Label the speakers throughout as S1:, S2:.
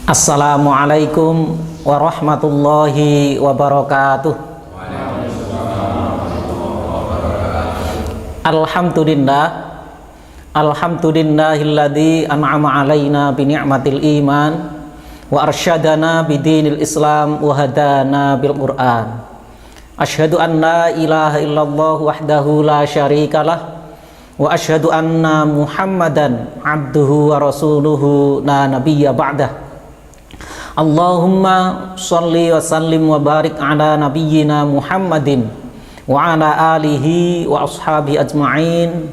S1: Assalamualaikum warahmatullahi wabarakatuh. Alhamdulillahilladzi an'ama alaina bi ni'matil iman wa arsyadana bidinil islam wa hadana bil qur'an. Asyhadu an la ilaha illallah wahdahu la syarikalah wa asyhadu anna muhammadan abduhu wa rasuluhu la nabiyya ba'dah. Allahumma sholli wa sallim wa barik ala nabiyyina Muhammadin wa ala alihi wa ashabihi ajma'in.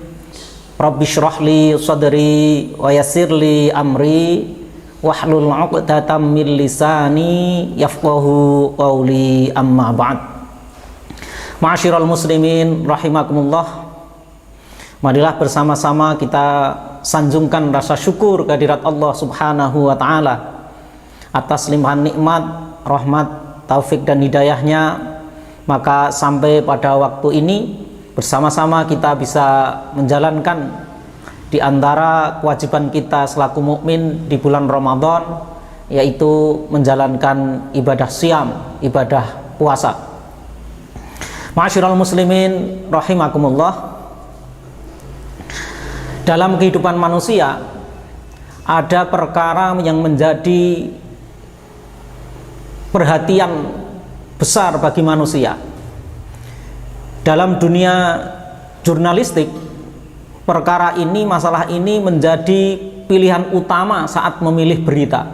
S1: Rabbi shrah li sadri wa yassir li amri wahlul 'uqdatam min lisani yafqahu qawli, amma ba'd. Ma'asyiral muslimin rahimakumullah. Marilah bersama-sama kita sanjungkan rasa syukur kehadirat Allah Subhanahu wa taala atas limpahan nikmat, rahmat, taufik dan hidayahnya. Maka sampai pada waktu ini bersama-sama kita bisa menjalankan di antara kewajiban kita selaku mukmin di bulan Ramadan, yaitu menjalankan ibadah siam, ibadah puasa. Ma'asyiral muslimin rahimakumullah. Dalam kehidupan manusia ada perkara yang menjadi perhatian besar bagi manusia. Dalam dunia jurnalistik, perkara ini, masalah ini menjadi pilihan utama saat memilih berita.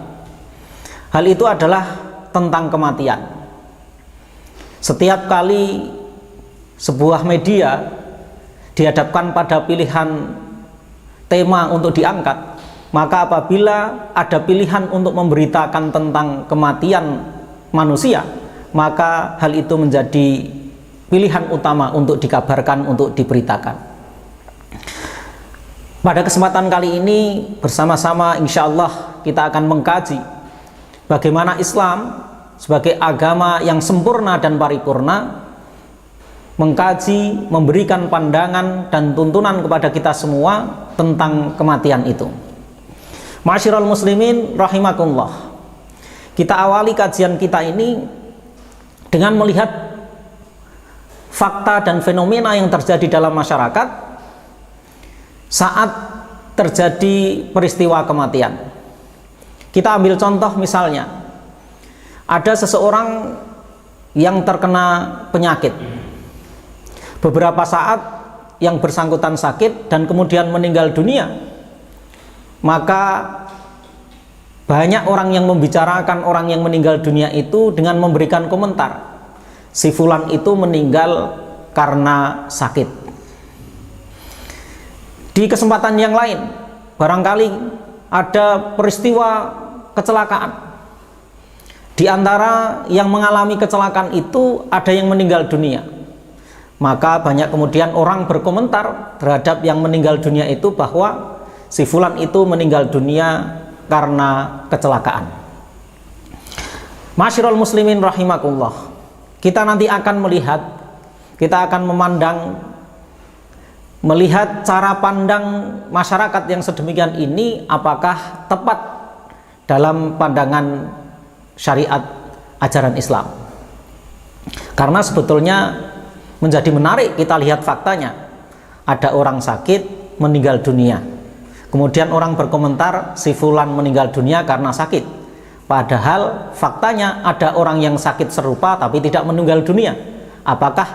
S1: Hal itu adalah tentang kematian. Setiap kali sebuah media dihadapkan pada pilihan tema untuk diangkat, maka apabila ada pilihan untuk memberitakan tentang kematian manusia, maka hal itu menjadi pilihan utama untuk dikabarkan, untuk diberitakan. Pada kesempatan kali ini bersama-sama insya Allah kita akan mengkaji bagaimana Islam sebagai agama yang sempurna dan paripurna mengkaji, memberikan pandangan dan tuntunan kepada kita semua tentang kematian itu. Ma'asyiral muslimin rahimakumullah. Kita awali kajian kita ini dengan melihat fakta dan fenomena yang terjadi dalam masyarakat saat terjadi peristiwa kematian. Kita ambil contoh, misalnya ada seseorang yang terkena penyakit. Beberapa saat yang bersangkutan sakit dan kemudian meninggal dunia, maka banyak orang yang membicarakan orang yang meninggal dunia itu dengan memberikan komentar, si fulan itu meninggal karena sakit. Di kesempatan yang lain, barangkali ada peristiwa kecelakaan. Di antara yang mengalami kecelakaan itu ada yang meninggal dunia. Maka banyak kemudian orang berkomentar terhadap yang meninggal dunia itu bahwa si fulan itu meninggal dunia karena kecelakaan. Ma'asyiral muslimin rahimakumullah. Kita nanti akan melihat, kita akan melihat cara pandang masyarakat yang sedemikian ini apakah tepat dalam pandangan syariat ajaran Islam. Karena sebetulnya menjadi menarik kita lihat faktanya. Ada orang sakit meninggal dunia, kemudian orang berkomentar si fulan meninggal dunia karena sakit. Padahal faktanya ada orang yang sakit serupa tapi tidak meninggal dunia. Apakah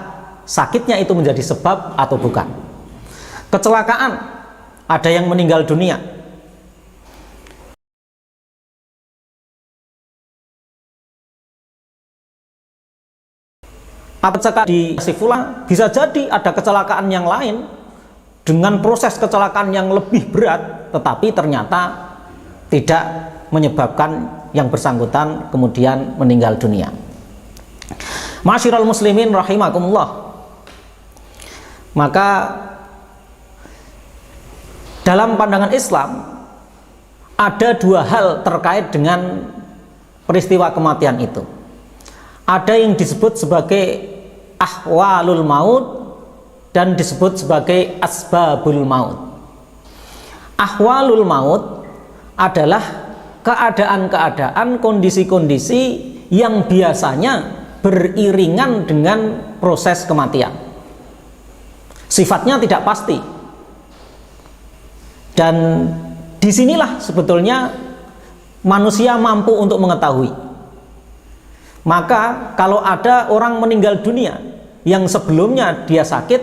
S1: sakitnya itu menjadi sebab atau bukan? Kecelakaan, ada yang meninggal dunia. Apakah di si fulan bisa jadi ada kecelakaan yang lain dengan proses kecelakaan yang lebih berat, tetapi ternyata tidak menyebabkan yang bersangkutan kemudian meninggal dunia. Ma'asyiral muslimin rahimakumullah. Maka dalam pandangan Islam ada dua hal terkait dengan peristiwa kematian itu. Ada yang disebut sebagai ahwalul maut dan disebut sebagai asbabul maut. Ahwalul maut adalah keadaan-keadaan, kondisi-kondisi yang biasanya beriringan dengan proses kematian. Sifatnya tidak pasti. Dan disinilah sebetulnya manusia mampu untuk mengetahui. Maka kalau ada orang meninggal dunia yang sebelumnya dia sakit,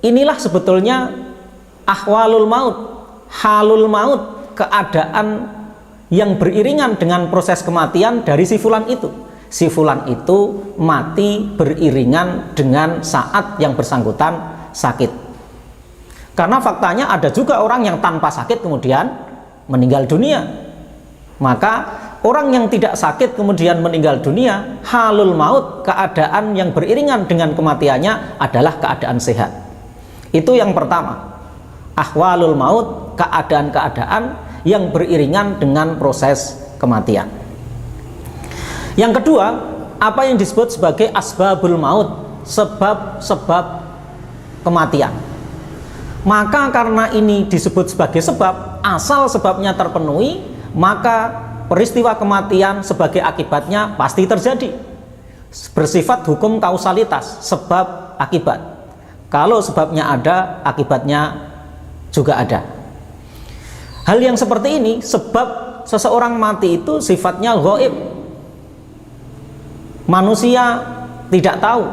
S1: inilah sebetulnya ahwalul maut, halul maut, keadaan yang beriringan dengan proses kematian dari si fulan itu. Si fulan itu mati beriringan dengan saat yang bersangkutan sakit. Karena faktanya ada juga orang yang tanpa sakit kemudian meninggal dunia. Maka orang yang tidak sakit kemudian meninggal dunia, halul maut, keadaan yang beriringan dengan kematiannya adalah keadaan sehat. Itu yang pertama, ahwalul maut, keadaan-keadaan yang beriringan dengan proses kematian. Yang kedua, apa yang disebut sebagai asbabul maut, sebab-sebab kematian. Maka karena ini disebut sebagai sebab, asal sebabnya terpenuhi, maka peristiwa kematian sebagai akibatnya pasti terjadi. Bersifat hukum kausalitas, sebab akibat. Kalau sebabnya ada, akibatnya juga ada. Hal yang seperti ini, sebab seseorang mati itu sifatnya ghaib. Manusia tidak tahu.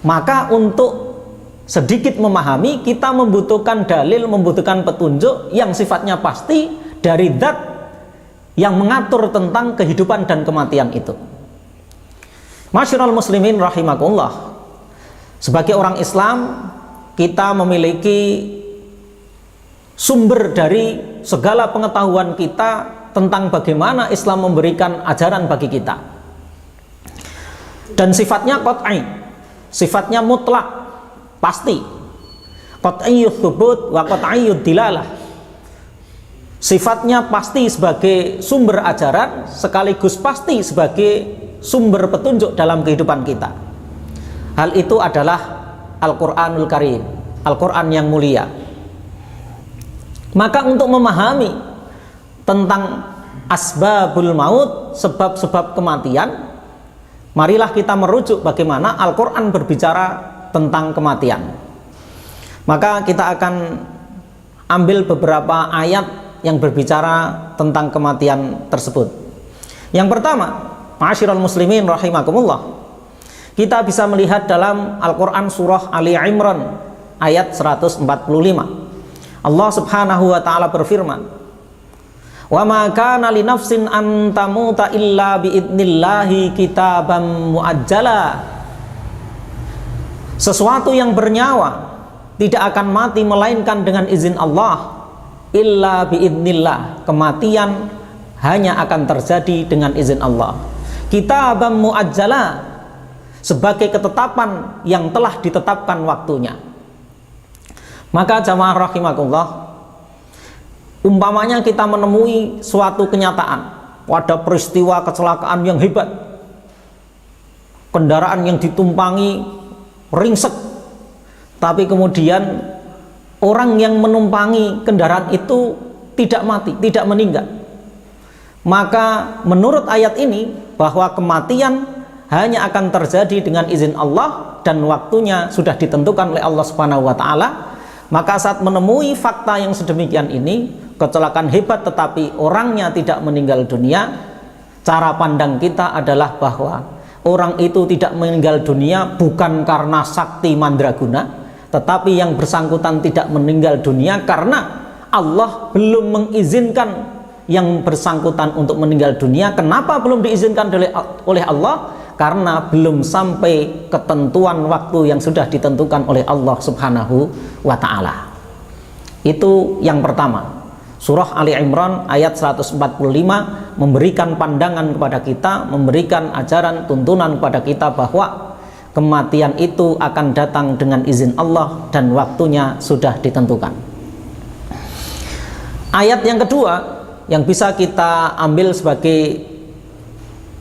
S1: Maka untuk sedikit memahami, kita membutuhkan dalil, membutuhkan petunjuk yang sifatnya pasti dari zat yang mengatur tentang kehidupan dan kematian itu. Masyiral muslimin rahimakumullah, sebagai orang Islam kita memiliki sumber dari segala pengetahuan kita tentang bagaimana Islam memberikan ajaran bagi kita, dan sifatnya qat'i, sifatnya mutlak, pasti, qat'iyyut thubut wa qat'iyyud dilalah. Sifatnya pasti sebagai sumber ajaran sekaligus pasti sebagai sumber petunjuk dalam kehidupan kita. Hal itu adalah Al-Qur'anul Karim, Al-Qur'an yang mulia. Maka untuk memahami tentang asbabul maut, sebab-sebab kematian, marilah kita merujuk bagaimana Al-Qur'an berbicara tentang kematian. Maka kita akan ambil beberapa ayat yang berbicara tentang kematian tersebut. Yang pertama, ma'asyiral muslimin rahimakumullah, kita bisa melihat dalam Al-Quran surah Ali Imran ayat 145. Allah subhanahu wa ta'ala berfirman, wa ma kana li nafsin an tamuta illa biidnillahi kitaban muajjala. Sesuatu yang bernyawa tidak akan mati melainkan dengan izin Allah. Illa biidnillah, kematian hanya akan terjadi dengan izin Allah. Kitaban muajjala, sebagai ketetapan yang telah ditetapkan waktunya. Maka jamaah rahimakumullah, umpamanya kita menemui suatu kenyataan, ada peristiwa kecelakaan yang hebat, kendaraan yang ditumpangi ringsek, tapi kemudian orang yang menumpangi kendaraan itu tidak mati, tidak meninggal. Maka menurut ayat ini bahwa kematian hanya akan terjadi dengan izin Allah dan waktunya sudah ditentukan oleh Allah Subhanahu wa taala. Maka saat menemui fakta yang sedemikian ini, kecelakaan hebat tetapi orangnya tidak meninggal dunia, cara pandang kita adalah bahwa orang itu tidak meninggal dunia bukan karena sakti mandraguna, tetapi yang bersangkutan tidak meninggal dunia karena Allah belum mengizinkan yang bersangkutan untuk meninggal dunia. Kenapa belum diizinkan oleh Allah? Karena belum sampai ketentuan waktu yang sudah ditentukan oleh Allah subhanahu wa ta'ala. Itu yang pertama. Surah Ali Imran ayat 145 memberikan pandangan kepada kita, memberikan ajaran, tuntunan kepada kita bahwa kematian itu akan datang dengan izin Allah dan waktunya sudah ditentukan. Ayat yang kedua yang bisa kita ambil sebagai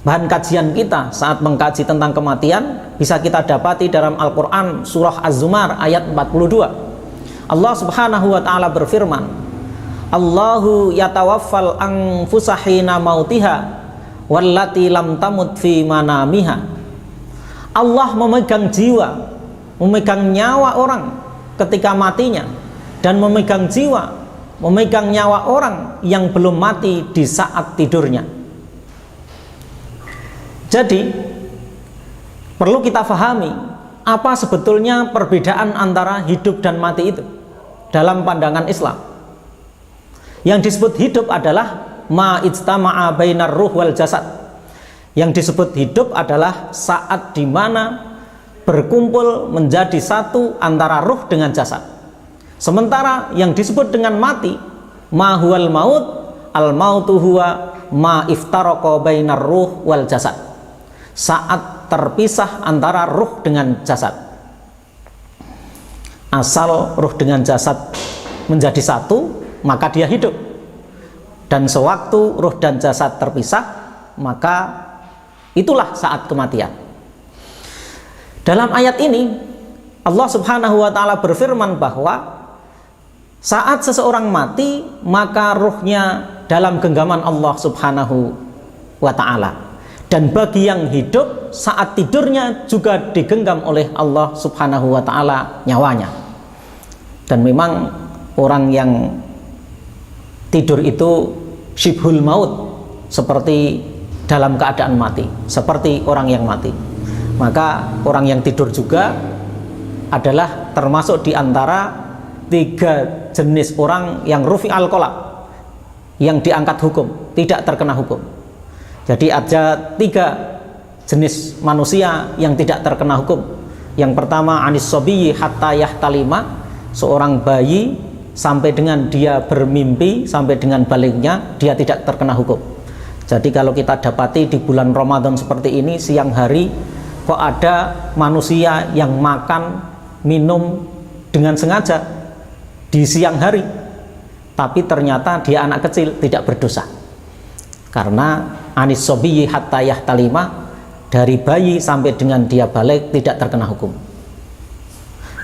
S1: bahan kajian kita saat mengkaji tentang kematian, bisa kita dapati dalam Al-Quran surah Az-Zumar ayat 42. Allah subhanahu wa ta'ala berfirman, Allahu yatawaffal anfusa hina mautiha wallati lam tamut fi manamiha. Allah memegang jiwa, memegang nyawa orang ketika matinya, dan memegang jiwa, memegang nyawa orang yang belum mati di saat tidurnya. Jadi perlu kita fahami apa sebetulnya perbedaan antara hidup dan mati itu dalam pandangan Islam. Yang disebut hidup adalah ma ijtama'a bainar ruh wal jasad. Yang disebut hidup adalah saat di mana berkumpul menjadi satu antara ruh dengan jasad. Sementara yang disebut dengan mati, ma huwal maut, al mautu huwa ma iftaraqa bainar ruh wal jasad. Saat terpisah antara ruh dengan jasad. Asal ruh dengan jasad menjadi satu, maka dia hidup. Dan sewaktu ruh dan jasad terpisah, maka itulah saat kematian. Dalam ayat ini Allah Subhanahu wa ta'ala berfirman bahwa saat seseorang mati, maka ruhnya dalam genggaman Allah Subhanahu wa ta'ala. Dan bagi yang hidup, saat tidurnya juga digenggam oleh Allah Subhanahu wa ta'ala nyawanya. Dan memang orang yang tidur itu syibhul maut, seperti dalam keadaan mati, seperti orang yang mati. Maka orang yang tidur juga adalah termasuk di antara 3 jenis orang yang rufi'al qalam, yang diangkat hukum, tidak terkena hukum. Jadi ada 3 jenis manusia yang tidak terkena hukum. Yang pertama anis sobiyyi hatta yahtalima, seorang bayi sampai dengan dia bermimpi, sampai dengan baliknya dia tidak terkena hukum. Jadi kalau kita dapati di bulan Ramadan seperti ini, siang hari kok ada manusia yang makan, minum dengan sengaja di siang hari, tapi ternyata dia anak kecil, tidak berdosa. Karena anis sobiyyi hatta yahtalima, dari bayi sampai dengan dia balik tidak terkena hukum.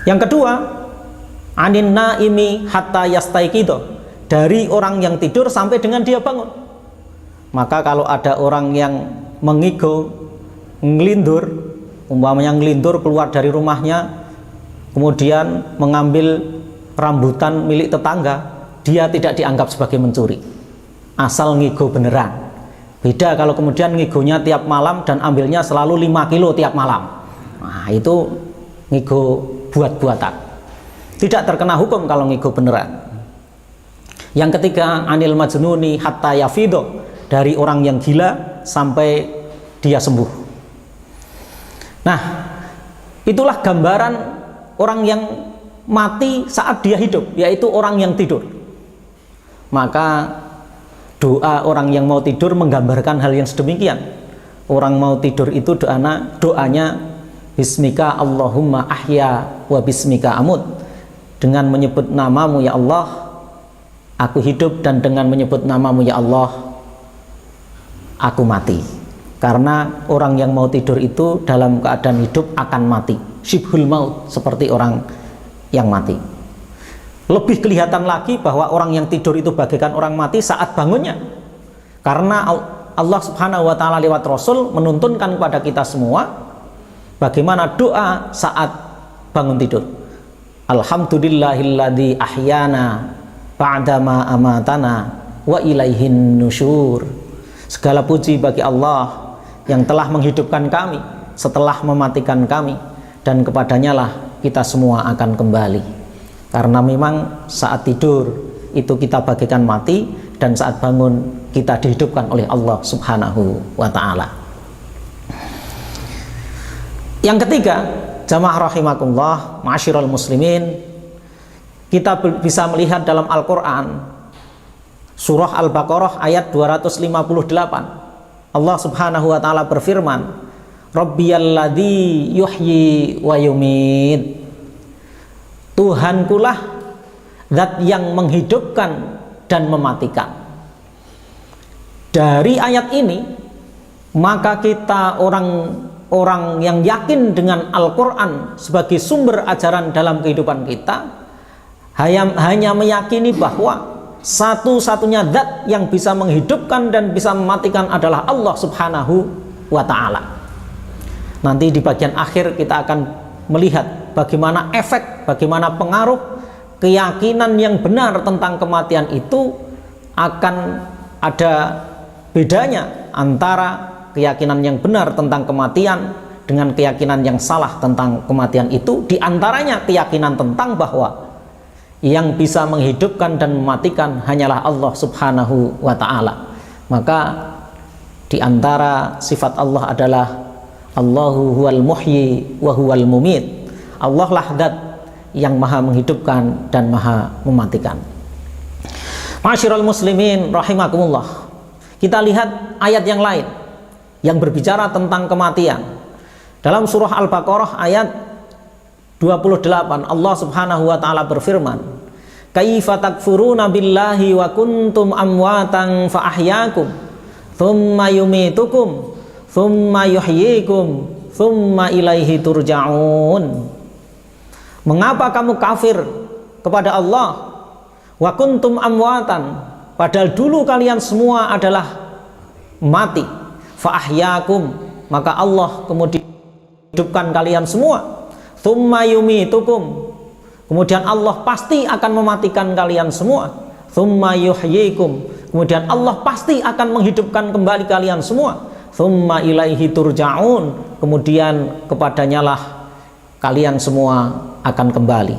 S1: Yang kedua, anin naimi hatta yastaiqido, dari orang yang tidur sampai dengan dia bangun. Maka kalau ada orang yang mengigo, ngelindur, umpamanya ngelindur keluar dari rumahnya, kemudian mengambil rambutan milik tetangga, dia tidak dianggap sebagai mencuri, asal ngigo beneran. Beda kalau kemudian ngigonya tiap malam dan ambilnya selalu 5 kilo tiap malam. Nah, itu ngigo buat-buatan, tidak terkena hukum kalau ngigo beneran. Yang ketiga, anil majnuni hatta yafido, dari orang yang gila sampai dia sembuh. Nah, itulah gambaran orang yang mati saat dia hidup, yaitu orang yang tidur. Maka doa orang yang mau tidur menggambarkan hal yang sedemikian. Orang mau tidur itu doanya bismika Allahumma ahya wa bismika amut, dengan menyebut namamu ya Allah aku hidup, dan dengan menyebut namamu ya Allah aku mati. Karena orang yang mau tidur itu dalam keadaan hidup akan mati, syibhul maut, seperti orang yang mati. Lebih kelihatan lagi bahwa orang yang tidur itu bagaikan orang mati saat bangunnya. Karena Allah Subhanahu wa ta'ala lewat Rasul menuntunkan kepada kita semua bagaimana doa saat bangun tidur. Alhamdulillahilladzi ahyana ba'dama amatana wa ilaihin nusyur. Segala puji bagi Allah yang telah menghidupkan kami setelah mematikan kami, dan kepadanya lah kita semua akan kembali. Karena memang saat tidur itu kita bagaikan mati, dan saat bangun kita dihidupkan oleh Allah Subhanahu wa ta'ala. Yang ketiga, jamaah rahimakumullah, ma'asyiral muslimin, kita bisa melihat dalam Al-Quran surah Al-Baqarah ayat 258, Allah Subhanahu wa ta'ala berfirman, Rabbiyalladzi yuhyi wa yumit, Tuhankulah zat yang menghidupkan dan mematikan. Dari ayat ini maka kita orang yang yakin dengan Al-Quran sebagai sumber ajaran dalam kehidupan kita hanya meyakini bahwa satu-satunya zat yang bisa menghidupkan dan bisa mematikan adalah Allah Subhanahu wa ta'ala. Nanti di bagian akhir kita akan melihat bagaimana efek, bagaimana pengaruh keyakinan yang benar tentang kematian itu akan ada bedanya antara keyakinan yang benar tentang kematian dengan keyakinan yang salah tentang kematian itu. Di antaranya keyakinan tentang bahwa yang bisa menghidupkan dan mematikan hanyalah Allah Subhanahu wa ta'ala. Maka di antara sifat Allah adalah Allahu huwal muhyi wa huwal mumit. Allah lah zat yang maha menghidupkan dan maha mematikan. Ma'asyiral muslimin rahimakumullah. Kita lihat ayat yang lain yang berbicara tentang kematian. Dalam surah Al-Baqarah ayat 28 Allah Subhanahu wa ta'ala berfirman, kaifa takfuruna billahi wa kuntum amwatan fa ahyakum thumma yumitukum thumma yuhyikum thumma ilaihi turja'un. Mengapa kamu kafir kepada Allah? Wa kuntum amwatan, padahal dulu kalian semua adalah mati. Fa ahyakum, maka Allah kemudian hidupkan kalian semua. Thumma yumitukum, kemudian Allah pasti akan mematikan kalian semua. Thumma yuhyikum, kemudian Allah pasti akan menghidupkan kembali kalian semua. Thumma ilaihi turja'un, kemudian kepadanya lah kalian semua akan kembali.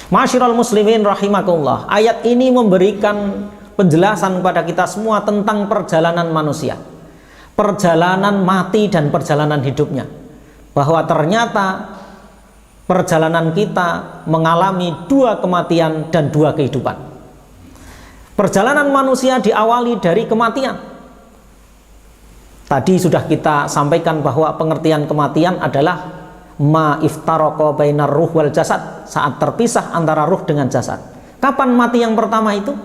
S1: Ma'asyiral muslimin rahimakumullah. Ayat ini memberikan penjelasan kepada kita semua tentang perjalanan manusia, perjalanan mati dan perjalanan hidupnya, bahwa ternyata perjalanan kita mengalami dua kematian dan dua kehidupan. Perjalanan manusia diawali dari kematian. Tadi sudah kita sampaikan bahwa pengertian kematian adalah ma iftaraqa bainar ruh wal jasad, saat terpisah antara ruh dengan jasad. Kapan mati yang pertama itu?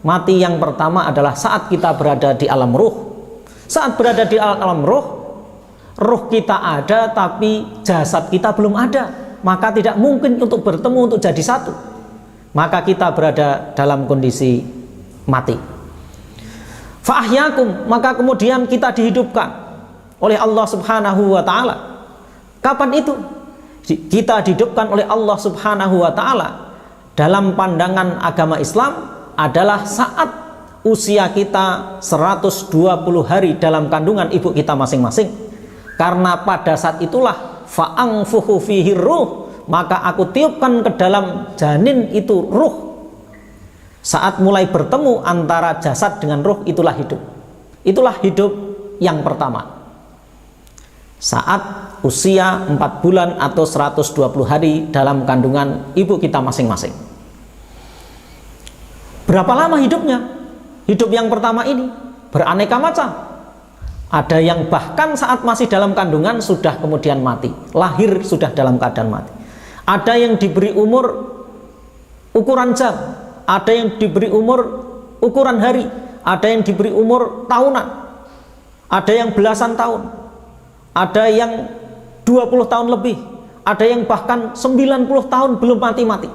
S1: Mati yang pertama adalah saat kita berada di alam ruh. Saat berada di alam ruh, ruh kita ada tapi jasad kita belum ada. Maka tidak mungkin untuk bertemu untuk jadi satu. Maka kita berada dalam kondisi mati. Fa'ahyakum, maka kemudian kita dihidupkan oleh Allah Subhanahu wa ta'ala. Kapan itu? Kita dihidupkan oleh Allah Subhanahu wa ta'ala dalam pandangan agama Islam adalah saat usia kita 120 hari dalam kandungan ibu kita masing-masing. Karena pada saat itulah fa'angfuhu fihi ruh, maka aku tiupkan ke dalam janin itu ruh. Saat mulai bertemu antara jasad dengan ruh, itulah hidup. Itulah hidup yang pertama. Saat usia 4 bulan atau 120 hari dalam kandungan ibu kita masing-masing. Berapa lama hidupnya? Hidup yang pertama ini beraneka macam. Ada yang bahkan saat masih dalam kandungan sudah kemudian mati, lahir sudah dalam keadaan mati. Ada yang diberi umur ukuran jam, ada yang diberi umur ukuran hari, ada yang diberi umur tahunan, ada yang belasan tahun, ada yang 20 tahun lebih, ada yang bahkan 90 tahun belum mati-mati.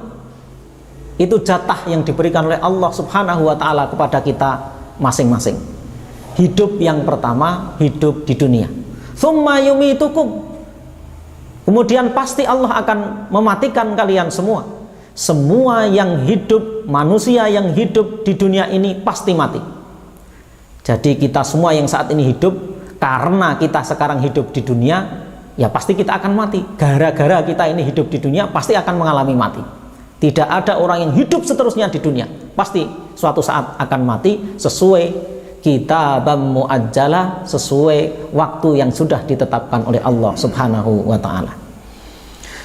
S1: Itu jatah yang diberikan oleh Allah Subhanahu wa ta'ala kepada kita masing-masing. Hidup yang pertama, hidup di dunia. Tsumma yumitukum, kemudian pasti Allah akan mematikan kalian semua. Semua yang hidup, manusia yang hidup di dunia ini pasti mati. Jadi kita semua yang saat ini hidup, karena kita sekarang hidup di dunia, ya pasti kita akan mati. Gara-gara kita ini hidup di dunia, pasti akan mengalami mati. Tidak ada orang yang hidup seterusnya di dunia, pasti suatu saat akan mati sesuai kitabam muajjalah, sesuai waktu yang sudah ditetapkan oleh Allah Subhanahu wa ta'ala.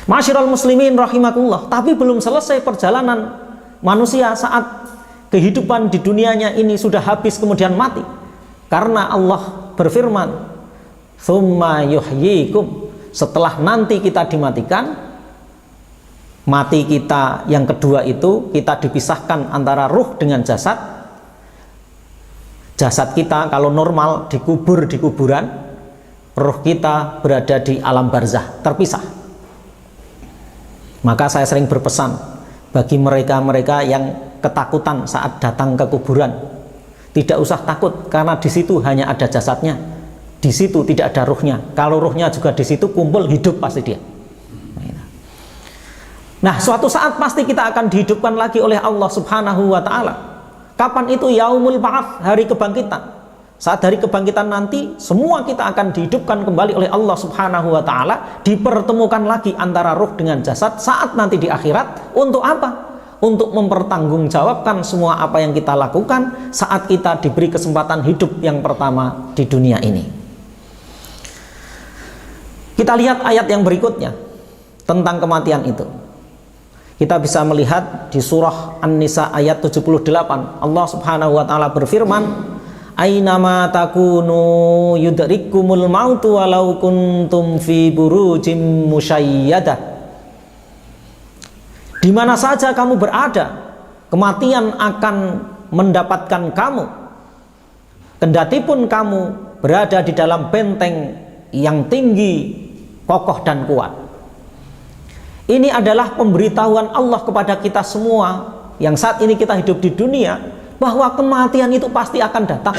S1: Ma'asyiral muslimin rahimakumullah. Tapi belum selesai perjalanan manusia saat kehidupan di dunianya ini sudah habis kemudian mati. Karena Allah berfirman, tsumma yuhyikum, setelah nanti kita dimatikan, mati kita yang kedua itu kita dipisahkan antara ruh dengan jasad. Jasad kita kalau normal dikubur di kuburan, ruh kita berada di alam barzah, terpisah. Maka saya sering berpesan bagi mereka-mereka yang ketakutan saat datang ke kuburan. Tidak usah takut, karena di situ hanya ada jasadnya. Di situ tidak ada ruhnya. Kalau ruhnya juga di situ kumpul, hidup pasti dia. Nah, suatu saat pasti kita akan dihidupkan lagi oleh Allah Subhanahu wa Ta'ala. Kapan itu? Yaumul Ba'ats, hari kebangkitan. Saat hari kebangkitan nanti, semua kita akan dihidupkan kembali oleh Allah Subhanahu wa Ta'ala, dipertemukan lagi antara ruh dengan jasad saat nanti di akhirat. Untuk apa? Untuk mempertanggungjawabkan semua apa yang kita lakukan saat kita diberi kesempatan hidup yang pertama di dunia ini. Kita lihat ayat yang berikutnya tentang kematian itu. Kita bisa melihat di surah An-Nisa ayat 78. Allah Subhanahu wa Ta'ala berfirman, "Ainama takunu yudrikumul mautu walau kuntum fi burujim musyayyadah." Di mana saja kamu berada, kematian akan mendapatkan kamu. Kendati pun kamu berada di dalam benteng yang tinggi, kokoh dan kuat. Ini adalah pemberitahuan Allah kepada kita semua yang saat ini kita hidup di dunia, bahwa kematian itu pasti akan datang.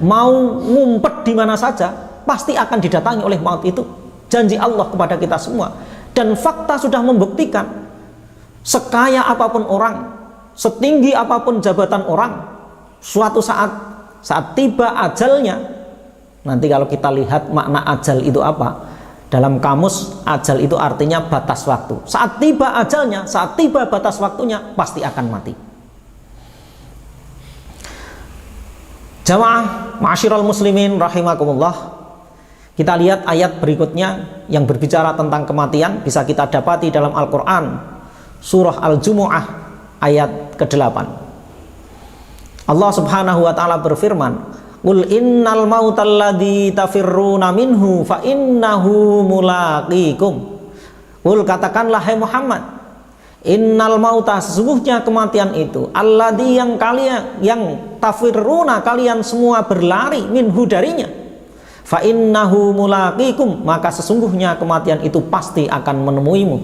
S1: Mau ngumpet di mana saja, pasti akan didatangi oleh maut itu. Janji Allah kepada kita semua. Dan fakta sudah membuktikan, sekaya apapun orang, setinggi apapun jabatan orang, suatu saat tiba ajalnya. Nanti kalau kita lihat makna ajal itu apa, dalam kamus ajal itu artinya batas waktu. Saat tiba ajalnya, saat tiba batas waktunya, pasti akan mati. Jamaah ma'asyiral muslimin rahimakumullah, kita lihat ayat berikutnya yang berbicara tentang kematian, bisa kita dapati dalam Al-Quran, surah Al-Jumu'ah ayat ke-8. Allah Subhanahu wa Ta'ala berfirman, "Qul innal mautalladzi tafirruna minhu fa innahu mulaqikum." Qul, katakanlah hai Muhammad, innal mauta, sesungguhnya kematian itu, alladzi yang tafirruna, kalian semua berlari, minhu darinya, fa innahu mulaqikum, maka sesungguhnya kematian itu pasti akan menemuimu.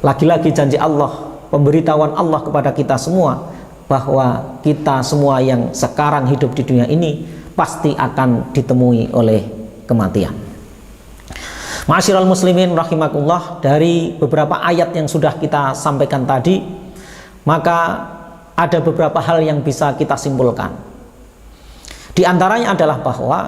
S1: Lagi-lagi janji Allah, pemberitahuan Allah kepada kita semua, bahwa kita semua yang sekarang hidup di dunia ini pasti akan ditemui oleh kematian. Ma'asyiral muslimin rahimakumullah, dari beberapa ayat yang sudah kita sampaikan tadi, maka ada beberapa hal yang bisa kita simpulkan. Di antaranya adalah bahwa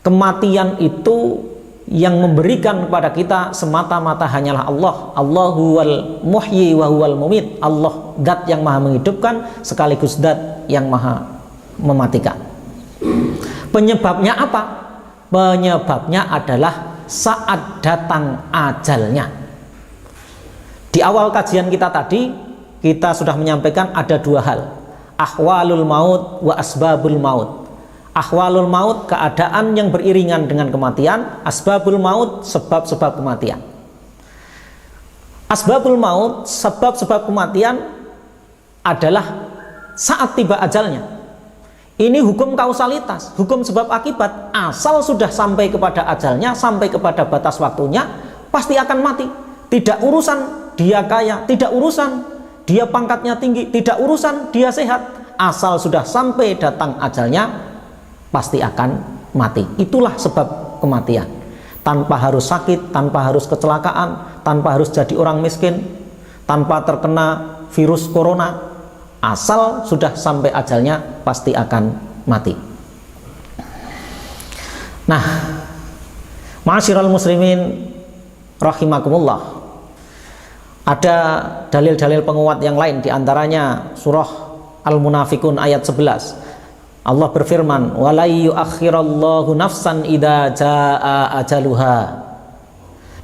S1: kematian itu yang memberikan kepada kita semata-mata hanyalah Allah. Allahu wal muhyi wa huwal mumit. Allah zat yang maha menghidupkan sekaligus zat yang maha mematikan. Penyebabnya apa? Penyebabnya adalah saat datang ajalnya. Di awal kajian kita tadi, kita sudah menyampaikan ada dua hal, ahwalul maut wa asbabul maut. Ahwalul maut, keadaan yang beriringan dengan kematian. Asbabul maut, sebab-sebab kematian. Asbabul maut, sebab-sebab kematian adalah saat tiba ajalnya. Ini hukum kausalitas, hukum sebab akibat. Asal sudah sampai kepada ajalnya, sampai kepada batas waktunya, pasti akan mati. Tidak urusan dia kaya, tidak urusan dia pangkatnya tinggi, tidak urusan dia sehat. Asal sudah sampai datang ajalnya, pasti akan mati. Itulah sebab kematian. Tanpa harus sakit, tanpa harus kecelakaan, tanpa harus jadi orang miskin, tanpa terkena virus corona, asal sudah sampai ajalnya pasti akan mati. Nah, ma'asyiral muslimin rahimakumullah, ada dalil-dalil penguat yang lain, diantaranya surah Al-Munafikun ayat 11. Allah berfirman, "Walai yuakhirallahu nafsan idza jaa ajaluha."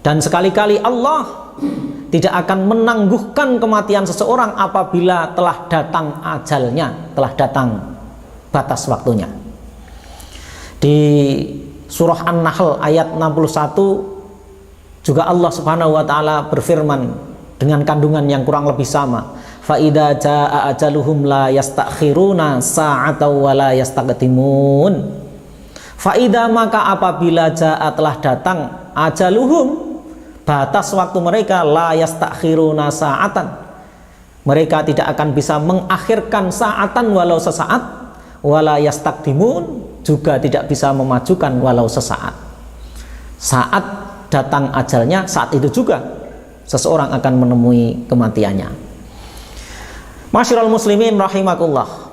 S1: Dan sekali-kali Allah tidak akan menangguhkan kematian seseorang apabila telah datang ajalnya, telah datang batas waktunya. Di surah An-Nahl ayat 61 juga Allah Subhanahu wa Ta'ala berfirman dengan kandungan yang kurang lebih sama, fa idza jaa ajaluhum la yastakhiruna sa'atan wa la yastaqdimun. Fa idza, maka apabila jaa, telah datang, ajaluhum, batas waktu mereka, la yastakhiruna sa'atan, Mereka tidak akan bisa mengakhirkan saatan walau sesaat, wala yastaqdimun, juga tidak bisa memajukan walau sesaat. Saat datang ajalnya, saat itu juga seseorang akan menemui kematiannya. Masyiral muslimin rahimakumullah.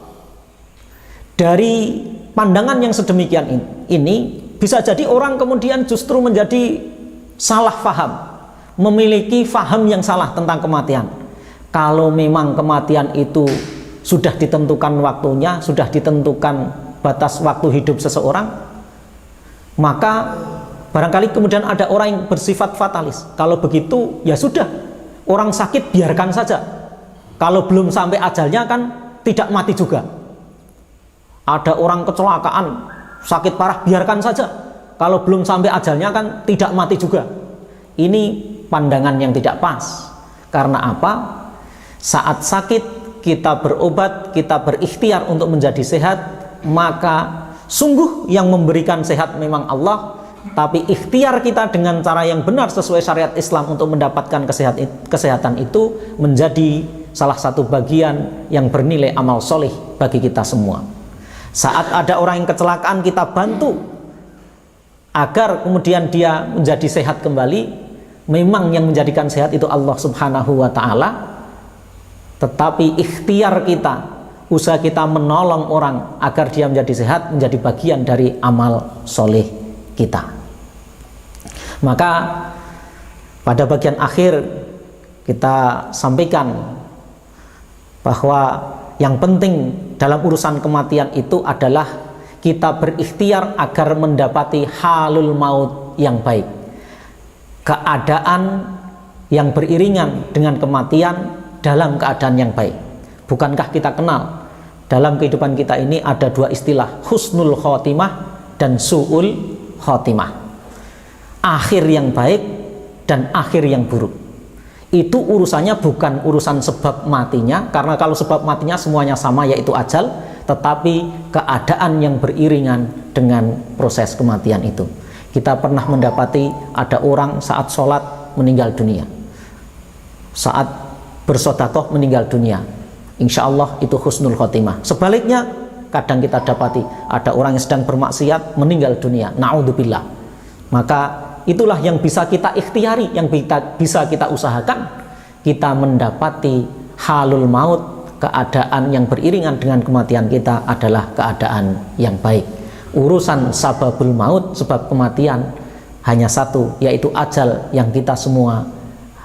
S1: Dari pandangan yang sedemikian ini bisa jadi orang kemudian justru menjadi salah faham, memiliki faham yang salah tentang kematian. Kalau memang kematian itu sudah ditentukan waktunya, sudah ditentukan batas waktu hidup seseorang, maka barangkali kemudian ada orang yang bersifat fatalis. Kalau begitu ya sudah, orang sakit biarkan saja, kalau belum sampai ajalnya kan tidak mati juga. Ada orang kecelakaan, sakit parah, biarkan saja, kalau belum sampai ajalnya kan tidak mati juga. Ini pandangan yang tidak pas. Karena apa? Saat sakit kita berobat, kita berikhtiar untuk menjadi sehat, maka sungguh yang memberikan sehat memang Allah, tapi ikhtiar kita dengan cara yang benar sesuai syariat Islam untuk mendapatkan kesehatan itu menjadi salah satu bagian yang bernilai amal soleh bagi kita semua. Saat ada orang yang kecelakaan, kita bantu agar kemudian dia menjadi sehat kembali. Memang yang menjadikan sehat itu Allah Subhanahu wa ta'ala, tetapi ikhtiar kita, usaha kita menolong orang agar dia menjadi sehat, menjadi bagian dari amal soleh kita. Maka pada bagian akhir kita sampaikan bahwa yang penting dalam urusan kematian itu adalah kita berikhtiar agar mendapati halul maut yang baik, keadaan yang beriringan dengan kematian dalam keadaan yang baik. Bukankah kita kenal dalam kehidupan kita ini ada dua istilah, husnul khotimah dan su'ul khotimah, akhir yang baik dan akhir yang buruk. Itu urusannya bukan urusan sebab matinya, karena kalau sebab matinya semuanya sama, yaitu ajal, tetapi keadaan yang beriringan dengan proses kematian itu. Kita pernah mendapati ada orang saat sholat meninggal dunia, saat bersedekah meninggal dunia, insya Allah itu husnul khotimah. Sebaliknya kadang kita dapati ada orang yang sedang bermaksiat meninggal dunia, na'udzubillah. Maka itulah yang bisa kita ikhtiari, yang bisa kita usahakan, kita mendapati halul maut, keadaan yang beriringan dengan kematian kita adalah keadaan yang baik. Urusan sababul maut, sebab kematian, hanya satu, yaitu ajal yang kita semua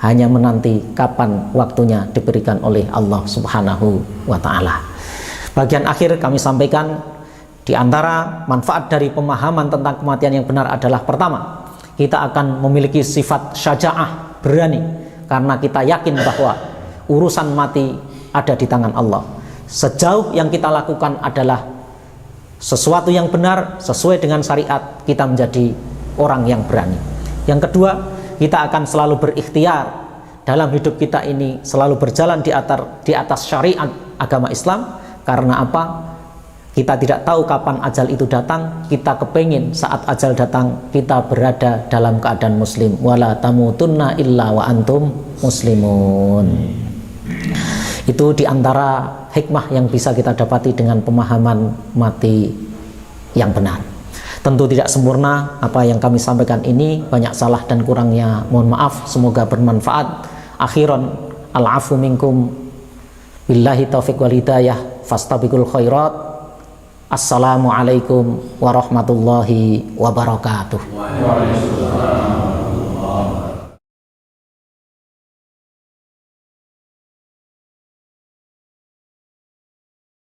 S1: hanya menanti kapan waktunya diberikan oleh Allah Subhanahu wa ta'ala. Bagian akhir kami sampaikan, di antara manfaat dari pemahaman tentang kematian yang benar adalah, pertama, kita akan memiliki sifat syaja'ah, berani, karena kita yakin bahwa urusan mati ada di tangan Allah. Sejauh yang kita lakukan adalah sesuatu yang benar sesuai dengan syariat, kita menjadi orang yang berani. Yang kedua, kita akan selalu berikhtiar dalam hidup kita ini, selalu berjalan di atas syariat agama Islam. Karena apa? Kita tidak tahu kapan ajal itu datang. Kita kepingin saat ajal datang kita berada dalam keadaan muslim. Wala tamutunna illa wa antum muslimun. Itu diantara hikmah yang bisa kita dapati dengan pemahaman mati yang benar. Tentu tidak sempurna apa yang kami sampaikan ini, banyak salah dan kurangnya mohon maaf, semoga bermanfaat. Akhiran, al-afu minkum, billahi taufiq wal hidayah, fastabiqul khairat. Assalamualaikum warahmatullahi wabarakatuh.